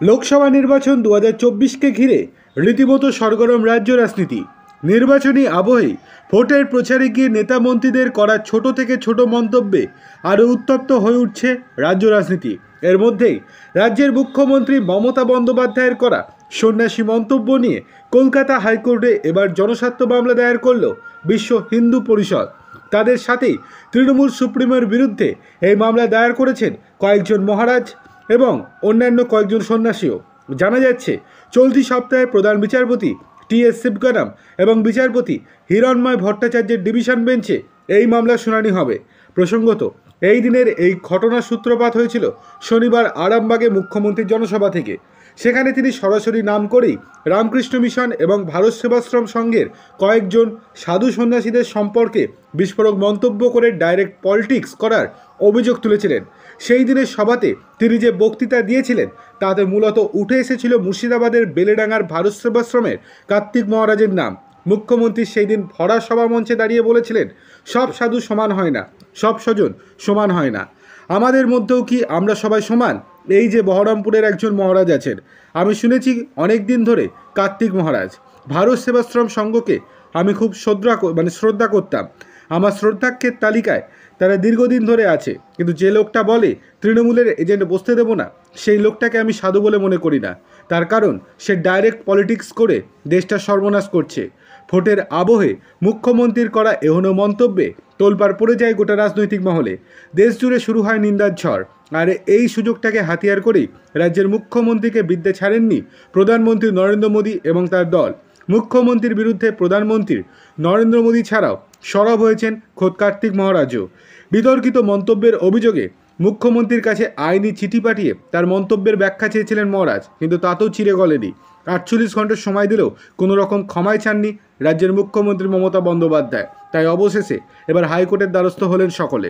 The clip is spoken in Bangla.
লোকসভা নির্বাচন 2024কে ঘিরে রীতিমতো সরগরম রাজ্য রাজনীতি। নির্বাচনী আবহে ভোটের প্রচারে গিয়ে নেতা মন্ত্রীদের করা ছোট থেকে ছোট মন্তব্যে আরও উত্তপ্ত হয়ে উঠছে রাজ্য রাজনীতি। এর মধ্যেই রাজ্যের মুখ্যমন্ত্রী মমতা বন্দ্যোপাধ্যায়ের করা সন্ন্যাসী মন্তব্য নিয়ে কলকাতা হাইকোর্টে এবার জনস্বার্থ মামলা দায়ের করল বিশ্ব হিন্দু পরিষদ। তাদের সাথেই তৃণমূল সুপ্রিমোর বিরুদ্ধে এই মামলা দায়ের করেছেন কয়েকজন মহারাজ এবং অন্যান্য কয়েকজন সন্ন্যাসীও। জানা যাচ্ছে চলতি সপ্তাহে প্রধান বিচারপতি টি.এস. শিবগানাম এবং বিচারপতি হিরণময় ভট্টাচার্যের ডিভিশন বেঞ্চে এই মামলার শুনানি হবে। প্রসঙ্গত, এই দিনের এই ঘটনার সূত্রপাত হয়েছিল শনিবার আরামবাগে মুখ্যমন্ত্রীর জনসভা থেকে। সেখানে তিনি সরাসরি নাম করেই রামকৃষ্ণ মিশন এবং ভারত সেবাশ্রম সংঘের কয়েকজন সাধু সন্ন্যাসীদের সম্পর্কে বিস্ফোরক মন্তব্য করে ডাইরেক্ট পলিটিক্স করার অভিযোগ তুলেছিলেন। সেই দিনের সভাতে তিনি যে বক্তৃতা দিয়েছিলেন তাতে মূলত উঠে এসেছিল মুর্শিদাবাদের বেলেডাঙ্গার ভারত সেবাশ্রমের কার্তিক মহারাজের নাম। মুখ্যমন্ত্রী সেই দিন ভরা সভা মঞ্চে দাঁড়িয়ে বলেছিলেন, সব সাধু সমান হয় না, সব স্বজন সমান হয় না, আমাদের মধ্যেও কি আমরা সবাই সমান? এই যে বহরমপুরের একজন মহারাজ আছেন, আমি শুনেছি অনেক দিন ধরে কার্তিক মহারাজ। ভারত সেবাশ্রম সংঘকে আমি খুব শ্রদ্ধা করতাম। আমার শ্রদ্ধাক্ষের তালিকায় তারা দীর্ঘদিন ধরে আছে, কিন্তু যে লোকটা বলে তৃণমূলের এজেন্ট বসতে দেবো না, সেই লোকটাকে আমি সাধু বলে মনে করি না। তার কারণ সে ডাইরেক্ট পলিটিক্স করে দেশটা সর্বনাশ করছে। ভোটের আবহে মুখ্যমন্ত্রীর করা এহেন মন্তব্যে তোলপাড় পড়ে যায় গোটা রাজনৈতিক মহলে। দেশ জুড়ে শুরু হয় নিন্দার ঝড়। আর এই সুযোগটাকে হাতিয়ার করেই রাজ্যের মুখ্যমন্ত্রীকে বিদ্যে ছাড়েননি প্রধানমন্ত্রী নরেন্দ্র মোদী এবং তার দল। মুখ্যমন্ত্রীর বিরুদ্ধে প্রধানমন্ত্রী নরেন্দ্র মোদী ছাড়াও সরব হয়েছেন খোদ কার্তিক মহারাজও। বিতর্কিত মন্তব্যের অভিযোগে মুখ্যমন্ত্রীর কাছে আইনি চিঠি পাঠিয়ে তার মন্তব্যের ব্যাখ্যা চেয়েছিলেন মহারাজ, কিন্তু তাতেও চিরে গলেনি। 48 ঘন্টার সময় দিলেও কোনো রকম ক্ষমাই চাননি রাজ্যের মুখ্যমন্ত্রী মমতা বন্দ্যোপাধ্যায়। তাই অবশেষে এবার হাইকোর্টের দ্বারস্থ হলেন সকলে।